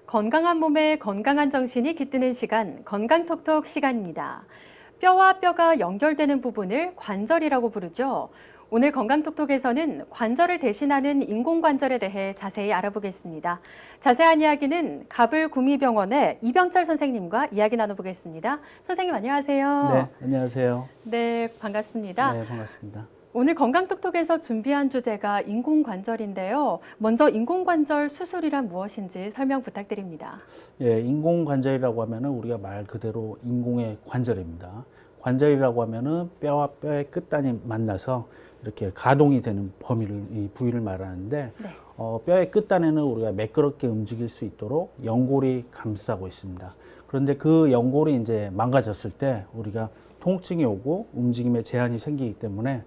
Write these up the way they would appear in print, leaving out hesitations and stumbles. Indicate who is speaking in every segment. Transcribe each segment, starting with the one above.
Speaker 1: 건강한 몸에 건강한 정신이 깃드는 시간, 건강톡톡 시간입니다. 뼈와 뼈가 연결되는 부분을 관절이라고 부르죠. 오늘 건강톡톡에서는 관절을 대신하는 인공관절에 대해 자세히 알아보겠습니다. 자세한 이야기는 가불구미병원의 이병철 선생님과 이야기 나눠보겠습니다. 선생님 안녕하세요.
Speaker 2: 네, 안녕하세요.
Speaker 1: 네, 반갑습니다.
Speaker 2: 네, 반갑습니다.
Speaker 1: 오늘 건강톡톡에서 준비한 주제가 인공관절인데요. 먼저 인공관절 수술이란 무엇인지 설명 부탁드립니다.
Speaker 2: 예, 인공관절이라고 하면은 우리가 말 그대로 인공의 관절입니다. 관절이라고 하면은 뼈와 뼈의 끝단이 만나서 이렇게 가동이 되는 이 부위를 말하는데,
Speaker 1: 네.
Speaker 2: 뼈의 끝단에는 우리가 매끄럽게 움직일 수 있도록 연골이 감싸고 있습니다. 그런데 그 연골이 이제 망가졌을 때 우리가 통증이 오고 움직임에 제한이 생기기 때문에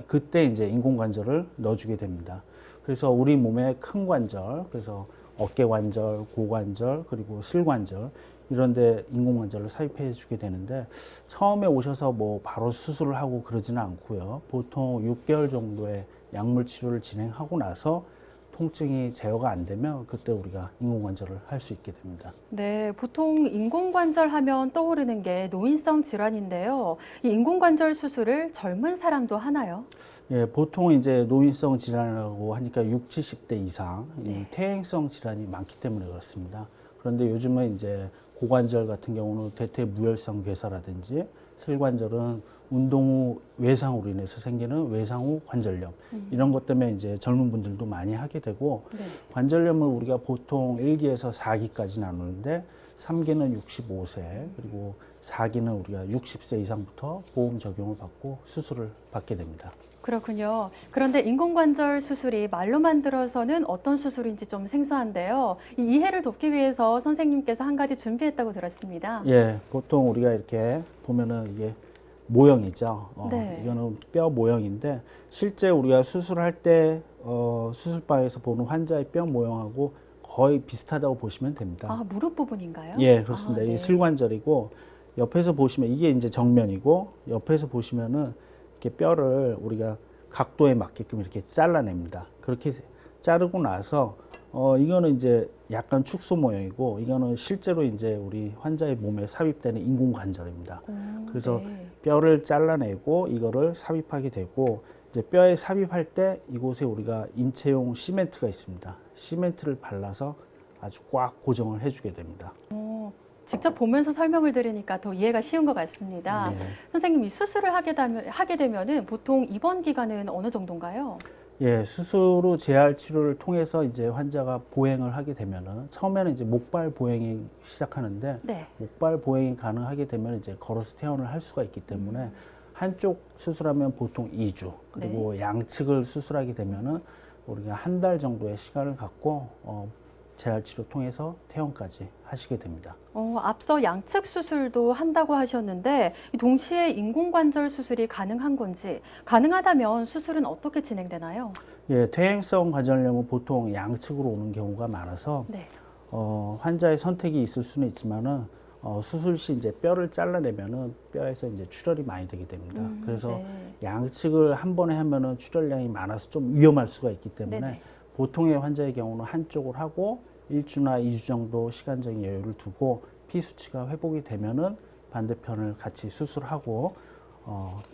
Speaker 2: 그때 이제 인공관절을 넣어주게 됩니다. 그래서 우리 몸의 큰 관절, 그래서 어깨관절, 고관절, 그리고 실관절 이런데 인공관절을 삽입해 주게 되는데, 처음에 오셔서 뭐 바로 수술을 하고 그러지는 않고요. 보통 6개월 정도의 약물 치료를 진행하고 나서 통증이 제어가 안 되면 그때 우리가 인공관절을 할 수 있게 됩니다.
Speaker 1: 네, 보통 인공관절 하면 떠오르는 게 노인성 질환인데요. 이 인공관절 수술을 젊은 사람도 하나요?
Speaker 2: 예, 보통 이제 노인성 질환이라고 하니까 60, 70대 이상 이 퇴행성 질환이 많기 때문에 그렇습니다. 그런데 요즘은 이제 고관절 같은 경우는 대퇴무혈성 괴사라든지, 실관절은 운동 후 외상으로 인해서 생기는 외상 후 관절염, 이런 것 때문에 이제 젊은 분들도 많이 하게 되고,
Speaker 1: 네.
Speaker 2: 관절염을 우리가 보통 1기에서 4기까지 나누는데 3기는 65세, 그리고 4기는 우리가 60세 이상부터 보험 적용을 받고 수술을 받게 됩니다.
Speaker 1: 그렇군요. 그런데 인공관절 수술이 말로만 들어서는 어떤 수술인지 좀 생소한데요. 이 이해를 돕기 위해서 선생님께서 한 가지 준비했다고 들었습니다.
Speaker 2: 예, 보통 우리가 이렇게 보면은 이게 모형이죠.
Speaker 1: 네.
Speaker 2: 이거는 뼈 모형인데, 실제 우리가 수술할 때 수술방에서 보는 환자의 뼈 모형하고 거의 비슷하다고 보시면 됩니다.
Speaker 1: 아, 무릎 부분인가요?
Speaker 2: 예, 그렇습니다.
Speaker 1: 아, 네.
Speaker 2: 이 실관절이고, 옆에서 보시면 이게 이제 정면이고, 옆에서 보시면은 이렇게 뼈를 우리가 각도에 맞게끔 이렇게 잘라냅니다. 그렇게 자르고 나서 이거는 이제 약간 축소 모형이고, 이거는 실제로 이제 우리 환자의 몸에 삽입되는 인공관절입니다. 그래서
Speaker 1: 네.
Speaker 2: 뼈를 잘라내고 이거를 삽입하게 되고, 이제 뼈에 삽입할 때 이곳에 우리가 인체용 시멘트가 있습니다. 시멘트를 발라서 아주 꽉 고정을 해주게 됩니다.
Speaker 1: 직접 보면서 설명을 들으니까 더 이해가 쉬운 것 같습니다.
Speaker 2: 네.
Speaker 1: 선생님, 이 수술을 하게 되면은 보통 입원 기간은 어느 정도인가요?
Speaker 2: 예, 수술 후 재활 치료를 통해서 이제 환자가 보행을 하게 되면은, 처음에는 이제 목발 보행이 시작하는데,
Speaker 1: 네.
Speaker 2: 목발 보행이 가능하게 되면 이제 걸어서 퇴원을 할 수가 있기 때문에 한쪽 수술하면 보통 2주, 그리고 양측을 수술하게 되면은 우리가 한 달 정도의 시간을 갖고 재활 치료 통해서 퇴원까지 하시게 됩니다.
Speaker 1: 앞서 양측 수술도 한다고 하셨는데 이 동시에 인공관절 수술이 가능한 건지, 가능하다면 수술은 어떻게 진행되나요?
Speaker 2: 예, 퇴행성 관절염은 보통 양측으로 오는 경우가 많아서
Speaker 1: 네.
Speaker 2: 환자의 선택이 있을 수는 있지만은 수술 시 이제 뼈를 잘라내면은 뼈에서 이제 출혈이 많이 되게 됩니다. 그래서
Speaker 1: 네.
Speaker 2: 양측을 한 번에 하면은 출혈량이 많아서 좀 위험할 수가 있기 때문에
Speaker 1: 네네.
Speaker 2: 보통의 환자의 경우는 한쪽을 하고 1주나 2주 정도 시간적인 여유를 두고 피수치가 회복이 되면은 반대편을 같이 수술하고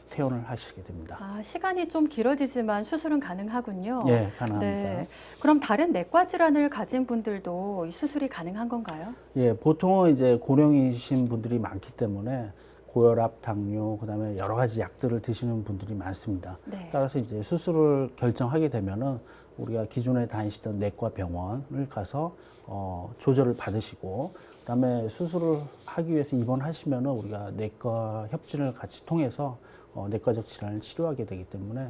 Speaker 2: 퇴원을 하시게 됩니다.
Speaker 1: 아, 시간이 좀 길어지지만 수술은 가능하군요.
Speaker 2: 예, 가능합니다.
Speaker 1: 네. 그럼 다른 내과 질환을 가진 분들도 이 수술이 가능한 건가요?
Speaker 2: 예, 보통은 이제 고령이신 분들이 많기 때문에 고혈압, 당뇨, 그다음에 여러 가지 약들을 드시는 분들이 많습니다.
Speaker 1: 네.
Speaker 2: 따라서 이제 수술을 결정하게 되면은 우리가 기존에 다니시던 내과 병원을 가서 조절을 받으시고, 그다음에 수술을 하기 위해서 입원하시면은 우리가 내과 협진을 같이 통해서 내과적 질환을 치료하게 되기 때문에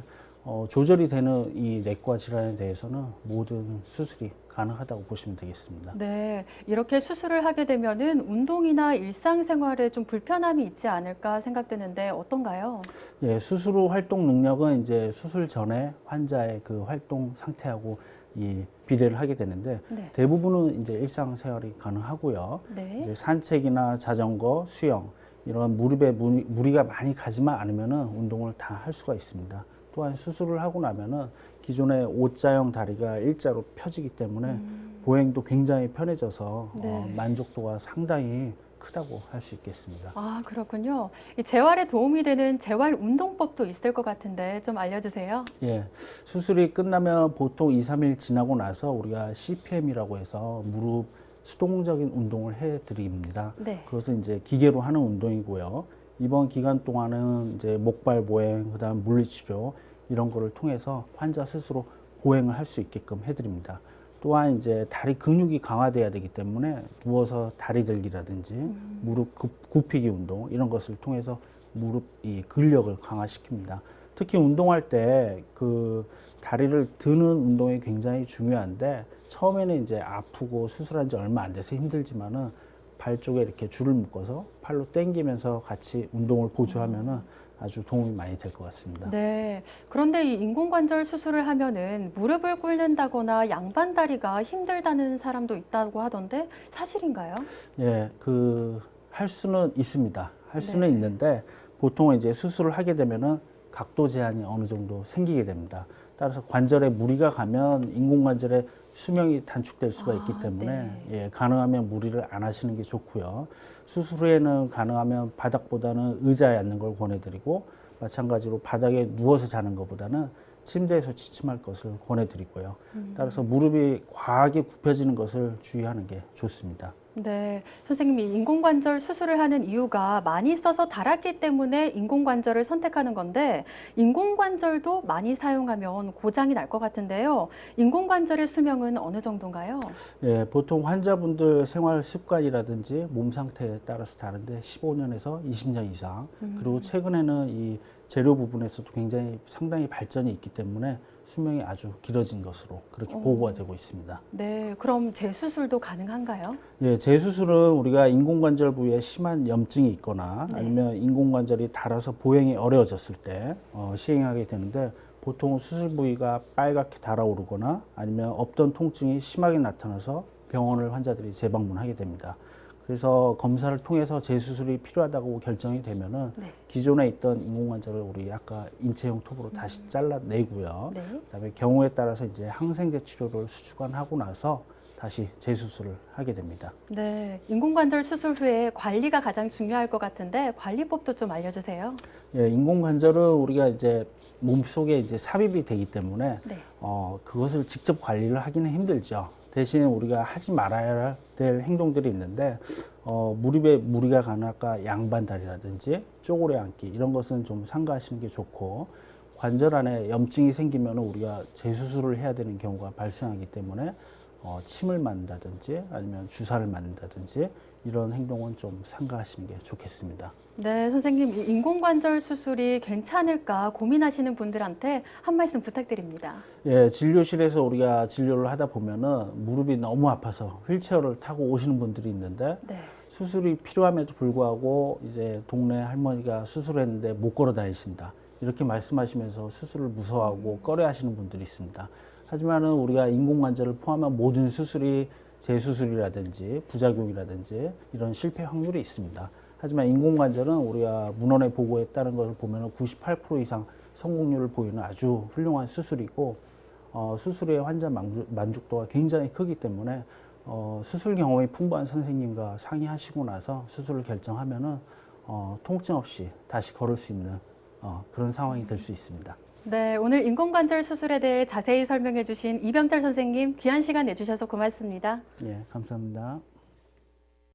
Speaker 2: 조절이 되는 이 내과 질환에 대해서는 모든 수술이 가능하다고 보시면 되겠습니다.
Speaker 1: 네, 이렇게 수술을 하게 되면은 운동이나 일상생활에 좀 불편함이 있지 않을까 생각되는데 어떤가요?
Speaker 2: 예, 수술 후 활동 능력은 이제 수술 전에 환자의 그 활동 상태하고 이 비례를 하게 되는데,
Speaker 1: 네.
Speaker 2: 대부분은 이제 일상생활이 가능하고요.
Speaker 1: 네.
Speaker 2: 이제 산책이나 자전거, 수영 이런 무릎에 무리가 많이 가지만 않으면은 운동을 다 할 수가 있습니다. 또한 수술을 하고 나면은 기존의 O자형 다리가 일자로 펴지기 때문에 보행도 굉장히 편해져서
Speaker 1: 네.
Speaker 2: 만족도가 상당히 크다고 할 수 있겠습니다.
Speaker 1: 아, 그렇군요. 이 재활에 도움이 되는 재활 운동법도 있을 것 같은데 좀 알려주세요.
Speaker 2: 예, 수술이 끝나면 보통 2, 3일 지나고 나서 우리가 CPM이라고 해서 무릎 수동적인 운동을 해드립니다.
Speaker 1: 네.
Speaker 2: 그것은 이제 기계로 하는 운동이고요. 이번 기간 동안은 이제 목발 보행, 그다음 물리치료 이런 거를 통해서 환자 스스로 보행을 할 수 있게끔 해드립니다. 또한 이제 다리 근육이 강화돼야 되기 때문에 누워서 다리 들기라든지 무릎 굽히기 운동 이런 것을 통해서 무릎 이 근력을 강화시킵니다. 특히 운동할 때 그 다리를 드는 운동이 굉장히 중요한데 처음에는 이제 아프고 수술한 지 얼마 안 돼서 힘들지만은 발 쪽에 이렇게 줄을 묶어서 팔로 당기면서 같이 운동을 보조하면은 아주 도움이 많이 될 것 같습니다.
Speaker 1: 네. 그런데 이 인공관절 수술을 하면은 무릎을 꿇는다거나 양반 다리가 힘들다는 사람도 있다고 하던데 사실인가요?
Speaker 2: 예, 할 수는 있습니다. 할 수는
Speaker 1: 네.
Speaker 2: 있는데 보통은 이제 수술을 하게 되면은 각도 제한이 어느 정도 생기게 됩니다. 따라서 관절에 무리가 가면 인공관절의 수명이 단축될 수가 있기
Speaker 1: 아,
Speaker 2: 때문에
Speaker 1: 네.
Speaker 2: 예, 가능하면 무리를 안 하시는 게 좋고요. 수술 후에는 가능하면 바닥보다는 의자에 앉는 걸 권해드리고 마찬가지로 바닥에 누워서 자는 것보다는 침대에서 취침할 것을 권해드리고요. 따라서 무릎이 과하게 굽혀지는 것을 주의하는 게 좋습니다.
Speaker 1: 네. 선생님이 인공관절 수술을 하는 이유가 많이 써서 닳았기 때문에 인공관절을 선택하는 건데 인공관절도 많이 사용하면 고장이 날 것 같은데요. 인공관절의 수명은 어느 정도인가요?
Speaker 2: 예, 보통 환자분들 생활 습관이라든지 몸 상태에 따라서 다른데 15년에서 20년 이상, 그리고 최근에는 이 재료 부분에서도 굉장히 상당히 발전이 있기 때문에 수명이 아주 길어진 것으로 그렇게 보고가 되고 있습니다.
Speaker 1: 네. 그럼 재수술도 가능한가요?
Speaker 2: 예, 재수술은 우리가 인공관절 부위에 심한 염증이 있거나
Speaker 1: 네.
Speaker 2: 아니면 인공관절이 닳아서 보행이 어려워졌을 때 시행하게 되는데 보통 수술 부위가 빨갛게 달아오르거나 아니면 없던 통증이 심하게 나타나서 병원을 환자들이 재방문하게 됩니다. 그래서 검사를 통해서 재수술이 필요하다고 결정이 되면은
Speaker 1: 네.
Speaker 2: 기존에 있던 인공관절을 우리 아까 인체형 톱으로 다시 잘라내고요.
Speaker 1: 네.
Speaker 2: 그다음에 경우에 따라서 이제 항생제 치료를 수주관하고 나서 다시 재수술을 하게 됩니다.
Speaker 1: 네. 인공관절 수술 후에 관리가 가장 중요할 것 같은데 관리법도 좀 알려주세요.
Speaker 2: 예, 인공관절은 우리가 이제 몸속에 이제 삽입이 되기 때문에
Speaker 1: 네.
Speaker 2: 그것을 직접 관리를 하기는 힘들죠. 대신 우리가 하지 말아야 될 행동들이 있는데 무릎에 무리가 가는 아까 양반다리라든지 쪼그려 앉기 이런 것은 좀 삼가하시는 게 좋고 관절 안에 염증이 생기면 우리가 재수술을 해야 되는 경우가 발생하기 때문에 침을 맞는다든지 아니면 주사를 맞는다든지 이런 행동은 좀 삼가하시는 게 좋겠습니다.
Speaker 1: 네, 선생님, 이 인공관절 수술이 괜찮을까 고민하시는 분들한테 한 말씀 부탁드립니다.
Speaker 2: 예, 진료실에서 우리가 진료를 하다 보면은 무릎이 너무 아파서 휠체어를 타고 오시는 분들이 있는데
Speaker 1: 네.
Speaker 2: 수술이 필요함에도 불구하고 이제 동네 할머니가 수술했는데 못 걸어 다니신다. 이렇게 말씀하시면서 수술을 무서워하고 꺼려 하시는 분들이 있습니다. 하지만은 우리가 인공관절을 포함한 모든 수술이 재수술이라든지 부작용이라든지 이런 실패 확률이 있습니다. 하지만 인공관절은 우리가 문헌의 보고에 따른 것을 보면 98% 이상 성공률을 보이는 아주 훌륭한 수술이고 수술의 환자 만족도가 굉장히 크기 때문에 수술 경험이 풍부한 선생님과 상의하시고 나서 수술을 결정하면은 통증 없이 다시 걸을 수 있는 그런 상황이 될 수 있습니다.
Speaker 1: 네, 오늘 인공관절 수술에 대해 자세히 설명해 주신 이병철 선생님 귀한 시간 내주셔서 고맙습니다.
Speaker 2: 예, 감사합니다.